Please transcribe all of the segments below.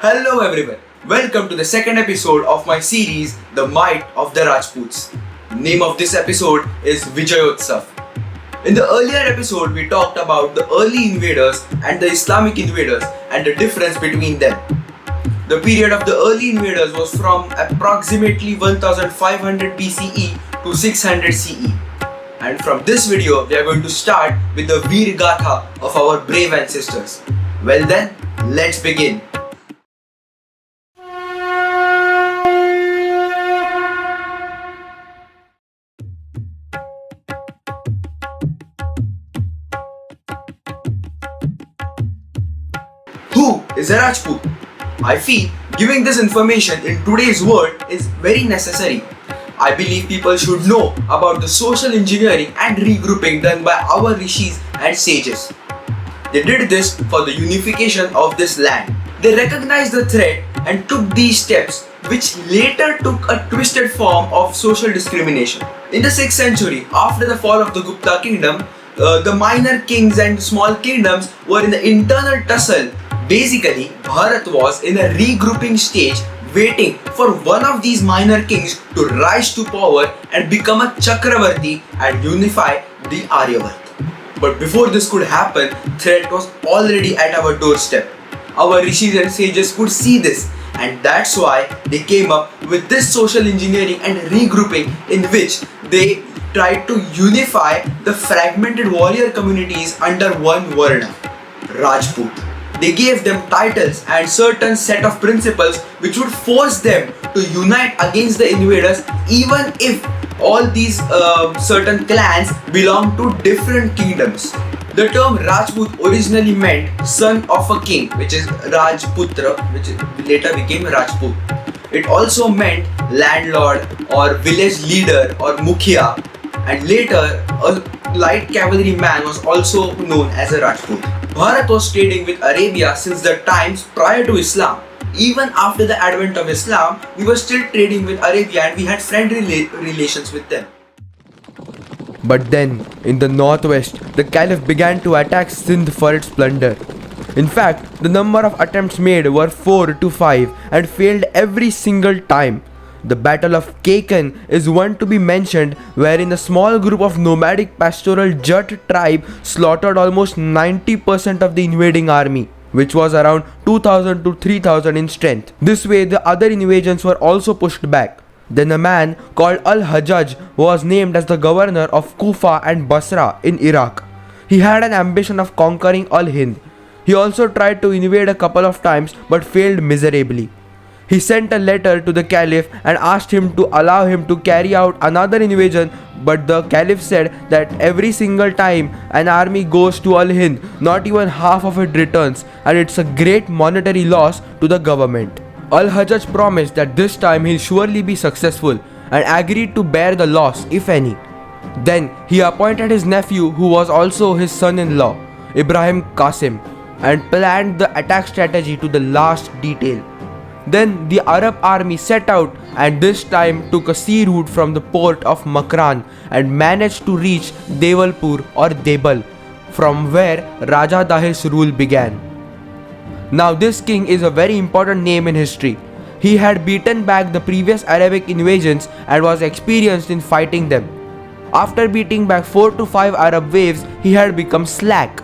Hello everyone, welcome to the second episode of my series The Might of the Rajputs. The name of this episode is Vijayotsav. In the earlier episode we talked about the early invaders and the Islamic invaders and the difference between them. The period of the early invaders was from approximately 1500 BCE to 600 CE. And from this video we are going to start with the Veer Gatha of our brave ancestors. Well then, let's begin. Who is a Rajput? I feel giving this information in today's world is very necessary. I believe people should know about the social engineering and regrouping done by our rishis and sages. They did this for the unification of this land. They recognized the threat and took these steps, which later took a twisted form of social discrimination. In the 6th century, after the fall of the Gupta kingdom, the minor kings and small kingdoms were in the internal tussle. Basically, Bharat was in a regrouping stage, waiting for one of these minor kings to rise to power and become a Chakravarti and unify the Aryavarta. But before this could happen, threat was already at our doorstep. Our rishis and sages could see this, and that's why they came up with this social engineering and regrouping in which they tried to unify the fragmented warrior communities under one Varna, Rajput. They gave them titles and certain set of principles which would force them to unite against the invaders even if all these certain clans belong to different kingdoms. The term Rajput originally meant son of a king, which is Rajputra, which later became Rajput. It also meant landlord or village leader or Mukhya, and later a light cavalry man was also known as a Rajput. Bharat was trading with Arabia since the times prior to Islam. Even after the advent of Islam, we were still trading with Arabia and we had friendly relations with them. But then, in the northwest, the Caliph began to attack Sindh for its plunder. In fact, the number of attempts made were 4 to 5 and failed every single time. The Battle of Kakan is one to be mentioned, wherein a small group of nomadic pastoral Jat tribe slaughtered almost 90% of the invading army, which was around 2000 to 3000 in strength. This way, the other invasions were also pushed back. Then a man called Al-Hajjaj was named as the governor of Kufa and Basra in Iraq. He had an ambition of conquering Al-Hind. He also tried to invade a couple of times but failed miserably. He sent a letter to the Caliph and asked him to allow him to carry out another invasion, but the Caliph said that every single time an army goes to Al-Hind, not even half of it returns, and it's a great monetary loss to the government. Al-Hajjaj promised that this time he'll surely be successful and agreed to bear the loss, if any. Then he appointed his nephew, who was also his son-in-law, Ibrahim Qasim, and planned the attack strategy to the last detail. Then the Arab army set out and this time took a sea route from the port of Makran and managed to reach Devalpur or Debal, from where Raja Dahir's rule began. Now this king is a very important name in history. He had beaten back the previous Arabic invasions and was experienced in fighting them. After beating back 4 to 5 Arab waves, he had become slack.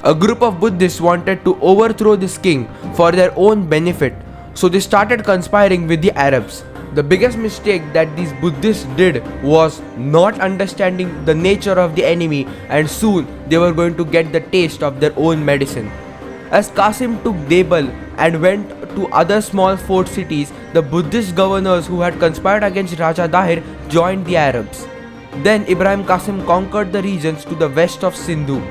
A group of Buddhists wanted to overthrow this king for their own benefit, so they started conspiring with the Arabs. The biggest mistake that these Buddhists did was not understanding the nature of the enemy, and soon they were going to get the taste of their own medicine. As Qasim took Debal and went to other small fort cities, the Buddhist governors who had conspired against Raja Dahir joined the Arabs. Then Ibrahim Qasim conquered the regions to the west of Sindhu.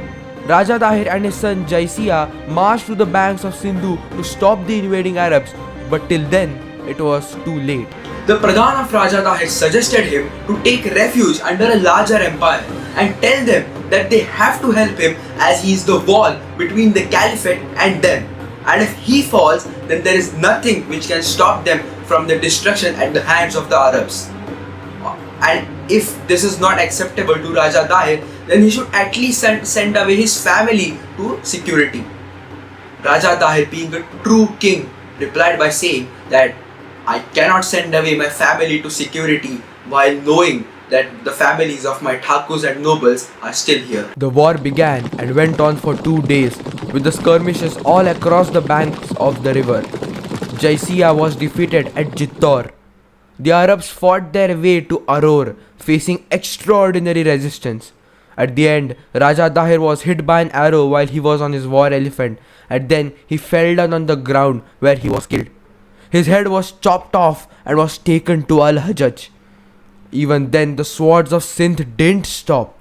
Raja Dahir and his son Jaisiya marched to the banks of Sindhu to stop the invading Arabs, but till then, it was too late. The Pradhan of Raja Dahir suggested him to take refuge under a larger empire and tell them that they have to help him as he is the wall between the caliphate and them. And if he falls, then there is nothing which can stop them from the destruction at the hands of the Arabs. And if this is not acceptable to Raja Dahir, then he should at least send away his family to security. Raja Dahir, being a true king, replied by saying that I cannot send away my family to security while knowing that the families of my Thakurs and nobles are still here. The war began and went on for 2 days, with the skirmishes all across the banks of the river. Jaisiya was defeated at Jittor. The Arabs fought their way to Aror, facing extraordinary resistance. At the end, Raja Dahir was hit by an arrow while he was on his war elephant, and then he fell down on the ground where he was killed. His head was chopped off and was taken to Al-Hajjaj. Even then, the swords of Sindh didn't stop.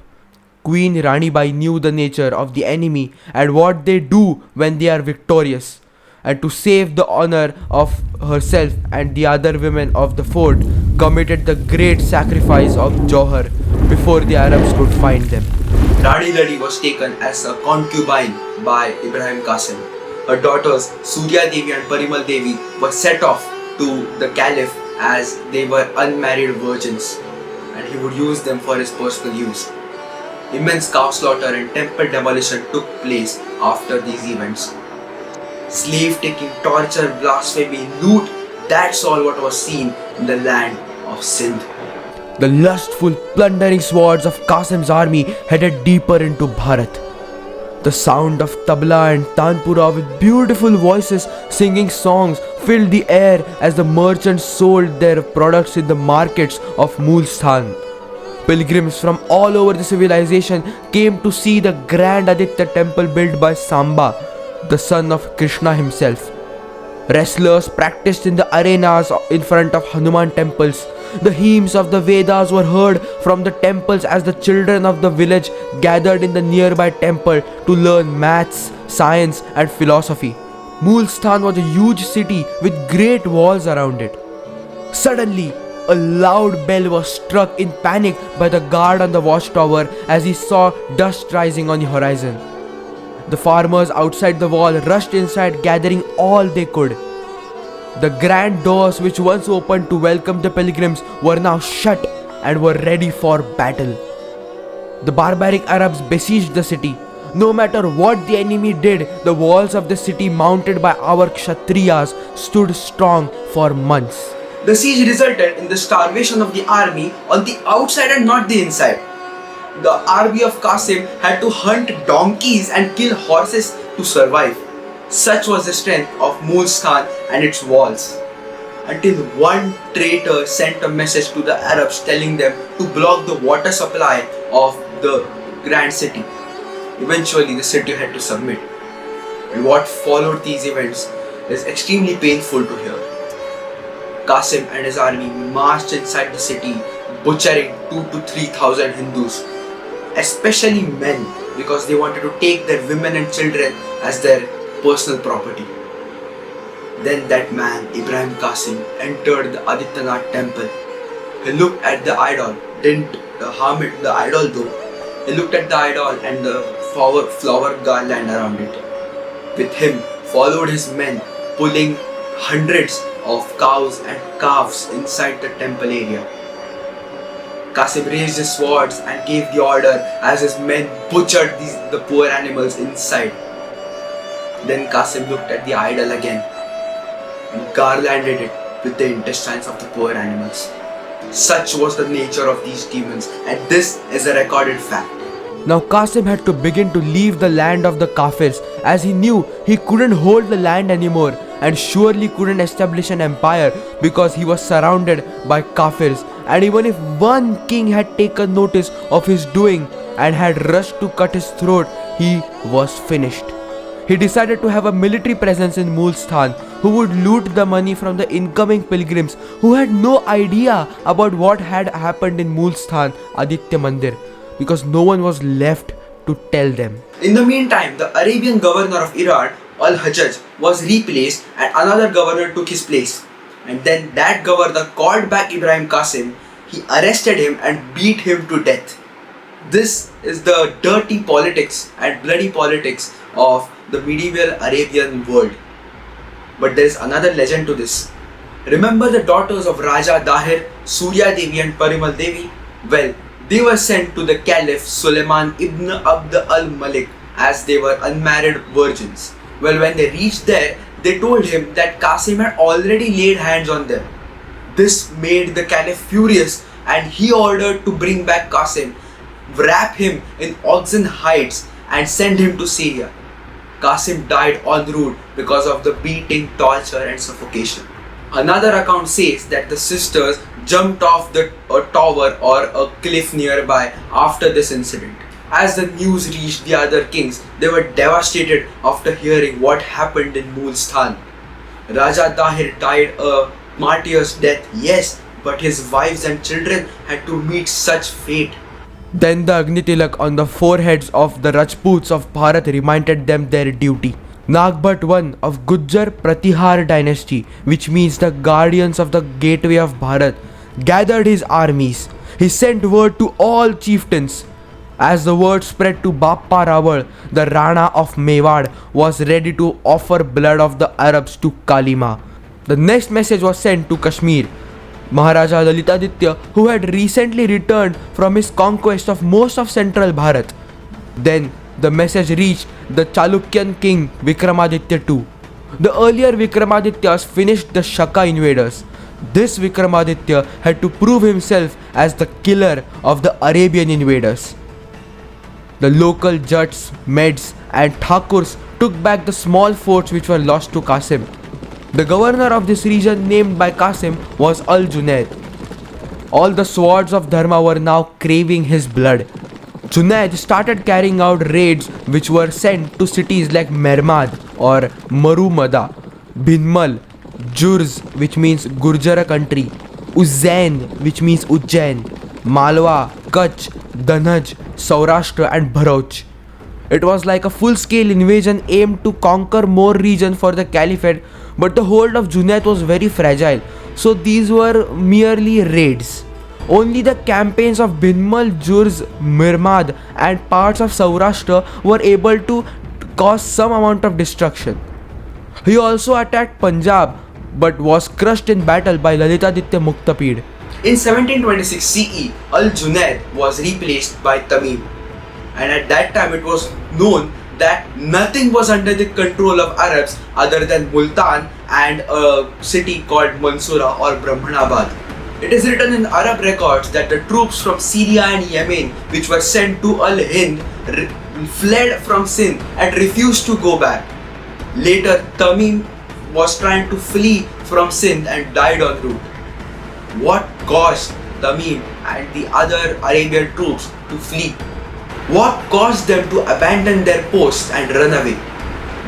Queen Rani Bai knew the nature of the enemy and what they do when they are victorious. And to save the honor of herself and the other women of the fort, committed the great sacrifice of Johar before the Arabs could find them. Rani Ladi was taken as a concubine by Ibrahim Qasim. Her daughters Surya Devi and Parimal Devi were set off to the Caliph as they were unmarried virgins, and he would use them for his personal use. Immense cow slaughter and temple demolition took place after these events. Slave taking, torture, blasphemy, loot, that's all what was seen in the land of Sindh. The lustful, plundering swords of Qasim's army headed deeper into Bharat. The sound of tabla and tanpura with beautiful voices singing songs filled the air as the merchants sold their products in the markets of Mulasthan. Pilgrims from all over the civilization came to see the grand Aditya temple built by Samba, the son of Krishna himself. Wrestlers practiced in the arenas in front of Hanuman temples. The hymns of the Vedas were heard from the temples as the children of the village gathered in the nearby temple to learn maths, science and philosophy. Mulasthan was a huge city with great walls around it. Suddenly, a loud bell was struck in panic by the guard on the watchtower as he saw dust rising on the horizon. The farmers outside the wall rushed inside, gathering all they could. The grand doors which once opened to welcome the pilgrims were now shut and were ready for battle. The barbaric Arabs besieged the city. No matter what the enemy did, the walls of the city mounted by our Kshatriyas stood strong for months. The siege resulted in the starvation of the army on the outside and not the inside. The army of Qasim had to hunt donkeys and kill horses to survive. Such was the strength of Mulasthan and its walls. Until one traitor sent a message to the Arabs telling them to block the water supply of the grand city. Eventually the city had to submit. And what followed these events is extremely painful to hear. Qasim and his army marched inside the city, butchering 2,000 to 3,000 Hindus, especially men, because they wanted to take their women and children as their personal property. Then that man, Ibrahim Qasim, entered the Adityanath temple. He looked at the idol, didn't harm it, the idol though. He looked at the idol and the flower garland around it. With him followed his men, pulling hundreds of cows and calves inside the temple area. Qasim raised his swords and gave the order as his men butchered the poor animals inside. Then Qasim looked at the idol again and garlanded it with the intestines of the poor animals. Such was the nature of these demons, and this is a recorded fact. Now Qasim had to begin to leave the land of the Kafirs, as he knew he couldn't hold the land anymore and surely couldn't establish an empire because he was surrounded by Kafirs, and even if one king had taken notice of his doing and had rushed to cut his throat, he was finished. He decided to have a military presence in Mulasthan who would loot the money from the incoming pilgrims who had no idea about what had happened in Mulasthan Aditya Mandir, because no one was left to tell them. In the meantime, the Arabian governor of Iran, Al-Hajjaj, was replaced and another governor took his place. And then that governor called back Ibrahim Qasim. He arrested him and beat him to death. This is the dirty politics and bloody politics of the medieval Arabian world. But there is another legend to this. Remember the daughters of Raja Dahir, Surya Devi and Parimal Devi? Well, they were sent to the Caliph Suleiman ibn Abd al-Malik as they were unmarried virgins. Well, when they reached there, they told him that Qasim had already laid hands on them. This made the Caliph furious and he ordered to bring back Qasim, wrap him in oxen hides and send him to Syria. Qasim died en route because of the beating, torture and suffocation. Another account says that the sisters jumped off a tower or a cliff nearby after this incident. As the news reached the other kings, they were devastated after hearing what happened in Mulasthan. Raja Tahir died a martyr's death, yes, but his wives and children had to meet such fate. Then the Agni Tilak on the foreheads of the Rajputs of Bharat reminded them their duty. Nagbhat I of Gujjar Pratihar dynasty, which means the guardians of the gateway of Bharat, gathered his armies. He sent word to all chieftains. As the word spread to Bappa Rawal, the Rana of Mewad was ready to offer blood of the Arabs to Kalima. The next message was sent to Kashmir. Maharaja Lalitaditya, who had recently returned from his conquest of most of central Bharat. Then the message reached the Chalukyan king Vikramaditya II. The earlier Vikramadityas finished the Shaka invaders. This Vikramaditya had to prove himself as the killer of the Arabian invaders. The local Jats, Meds and Thakurs took back the small forts which were lost to Qasim. The governor of this region named by Qasim was Junaid. All the swords of Dharma were now craving his blood. Junaid started carrying out raids which were sent to cities like Mermad or Marumada, Bhinmal, Jurz which means Gurjara country, Ujjain which means Ujjain, Malwa, Kutch, Dhanaj, Saurashtra and Bharat. It was like a full-scale invasion aimed to conquer more region for the caliphate, but the hold of Junaid was very fragile, so these were merely raids. Only the campaigns of Bhinmal, Jurz, Mirmad and parts of Saurashtra were able to cause some amount of destruction. He also attacked Punjab but was crushed in battle by Lalitaditya Muktapida. In 1726 CE, Al-Junaid was replaced by Tamim, and at that time it was known that nothing was under the control of Arabs other than Multan and a city called Mansura or Brahmanabad. It is written in Arab records that the troops from Syria and Yemen which were sent to Al-Hind fled from Sindh and refused to go back. Later, Tamim was trying to flee from Sindh and died en route. What caused Tamim and the other Arabian troops to flee? What caused them to abandon their posts and run away?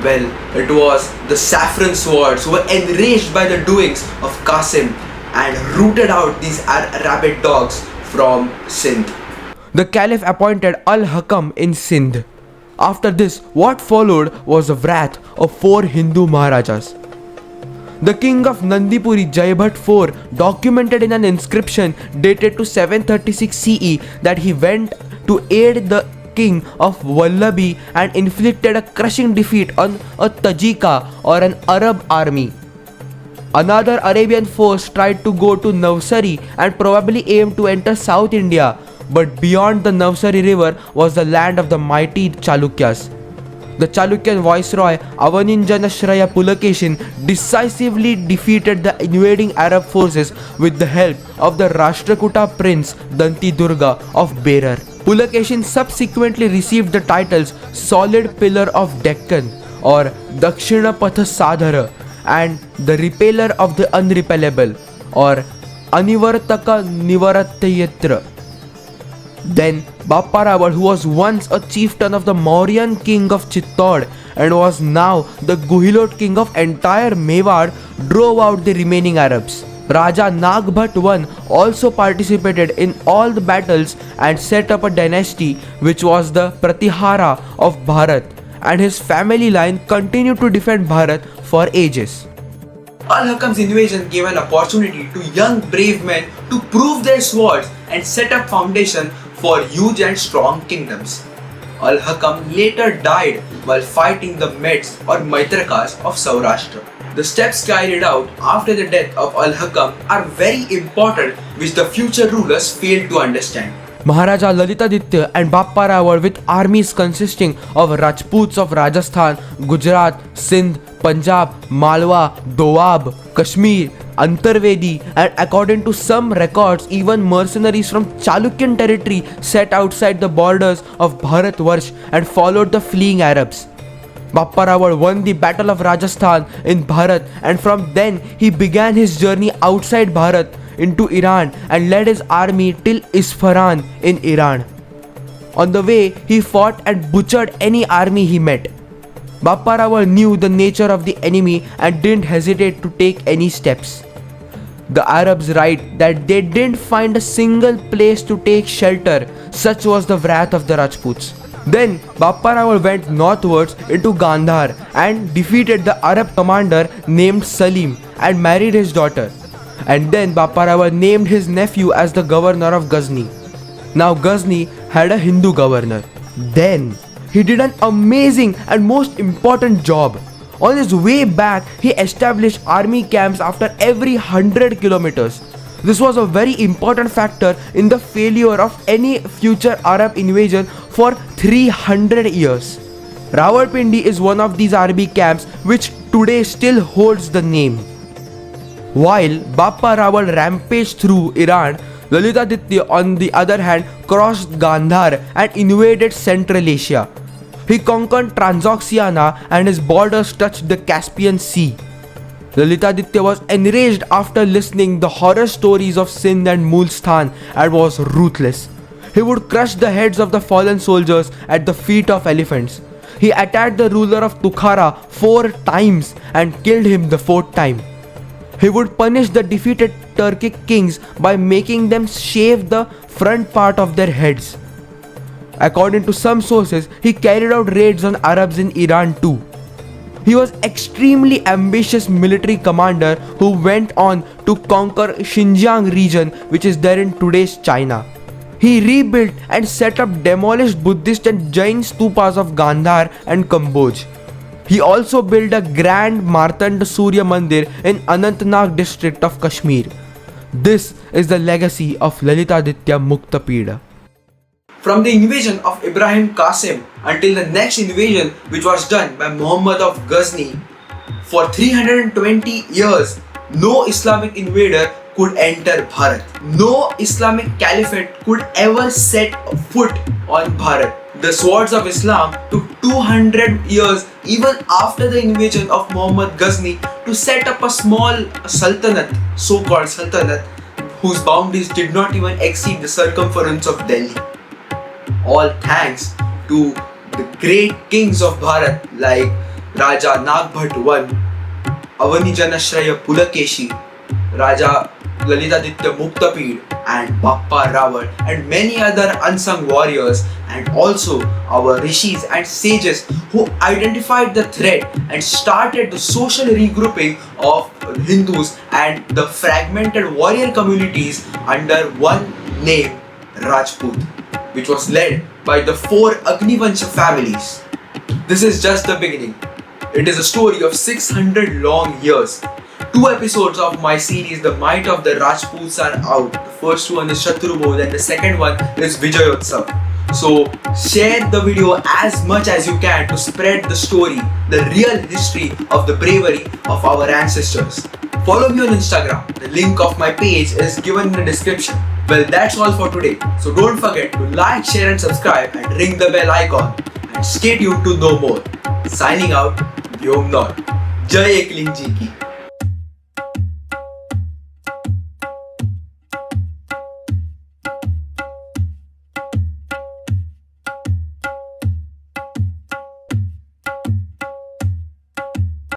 Well, it was the saffron swords who were enraged by the doings of Qasim and rooted out these rabid dogs from Sindh. The Caliph appointed Al-Hakam in Sindh. After this, what followed was the wrath of 4 Hindu Maharajas. The king of Nandipuri Jaybhat IV documented in an inscription dated to 736 CE that he went to aid the king of Vallabhi and inflicted a crushing defeat on a Tajika or an Arab army. Another Arabian force tried to go to Navsari and probably aimed to enter South India, but beyond the Navsari river was the land of the mighty Chalukyas. The Chalukyan viceroy Avaninjanashraya Pulakeshin decisively defeated the invading Arab forces with the help of the Rashtrakuta prince Danti Durga of Berar. Pulakeshin subsequently received the titles Solid Pillar of Deccan or Dakshina Patha Sadhara and the Repeller of the Unrepellable or Anivartaka Nivaratayatra. Then Bappa Rawal, who was once a chieftain of the Mauryan king of Chittod and was now the Guhilot king of entire Mewar, drove out the remaining Arabs. Raja Nagbhat I also participated in all the battles and set up a dynasty which was the Pratihara of Bharat, and his family line continued to defend Bharat for ages. Al-Hakam's invasion gave an opportunity to young brave men to prove their swords and set up foundation for huge and strong kingdoms. Al-Hakam later died while fighting the Meds or Maitrakas of Saurashtra. The steps carried out after the death of Al-Hakam are very important, which the future rulers failed to understand. Maharaja Lalitaditya and Bappa Rawal, with armies consisting of Rajputs of Rajasthan, Gujarat, Sindh, Punjab, Malwa, Doab, Kashmir, Antarvedi, and according to some records, even mercenaries from Chalukyan territory set outside the borders of Bharatvarsh and followed the fleeing Arabs. Bappa Rawal won the Battle of Rajasthan in Bharat, and from then he began his journey outside Bharat into Iran and led his army till Isfahan in Iran. On the way, he fought and butchered any army he met. Bappa Rawal knew the nature of the enemy and didn't hesitate to take any steps. The Arabs write that they didn't find a single place to take shelter, such was the wrath of the Rajputs. Then Bappa Rawal went northwards into Gandhar and defeated the Arab commander named Salim and married his daughter. And then Bappa Rawal named his nephew as the governor of Ghazni. Now Ghazni had a Hindu governor. Then he did an amazing and most important job. On his way back, he established army camps after every 100 kilometers. This was a very important factor in the failure of any future Arab invasion for 300 years. Rawalpindi is one of these army camps which today still holds the name. While Bappa Rawal rampaged through Iran, Lalitaditya on the other hand crossed Gandhar and invaded Central Asia. He conquered Transoxiana and his borders touched the Caspian Sea. Lalitaditya was enraged after listening the horror stories of Sindh and Mulasthan and was ruthless. He would crush the heads of the fallen soldiers at the feet of elephants. He attacked the ruler of Tukhara 4 times and killed him the 4th time. He would punish the defeated Turkic kings by making them shave the front part of their heads. According to some sources, he carried out raids on Arabs in Iran too. He was extremely ambitious military commander who went on to conquer Xinjiang region, which is there in today's China. He rebuilt and set up demolished Buddhist and Jain stupas of Gandhar and Kamboj. He also built a grand Martand Surya Mandir in Anantnag district of Kashmir. This is the legacy of Lalitaditya Muktapida. From the invasion of Ibrahim Qasim until the next invasion which was done by Muhammad of Ghazni, for 320 years, no Islamic invader could enter Bharat. No Islamic caliphate could ever set foot on Bharat. The swords of Islam took 200 years even after the invasion of Muhammad Ghazni to set up a small sultanate, so-called sultanate, whose boundaries did not even exceed the circumference of Delhi. All thanks to the great kings of Bharat like Raja Nagbhat I, Avani Janashraya Pulakeshi, Raja Lalitaditya Muktapid and Bappa Rawal and many other unsung warriors, and also our rishis and sages who identified the threat and started the social regrouping of Hindus and the fragmented warrior communities under one name, Rajput, which was led by the 4 Agnivansha families. This is just the beginning. It is a story of 600 long years. 2 episodes of my series The Might of the Rajputs are out. The first one is Shatrubodh and the second one is Vijayotsav. So share the video as much as you can to spread the story, the real history of the bravery of our ancestors. Follow me on Instagram. The link of my page is given in the description. Well, that's all for today. So don't forget to like, share and subscribe and ring the bell icon. And stay tuned to know more. Signing out, Vyomnath. Jai Ekling Ji ki.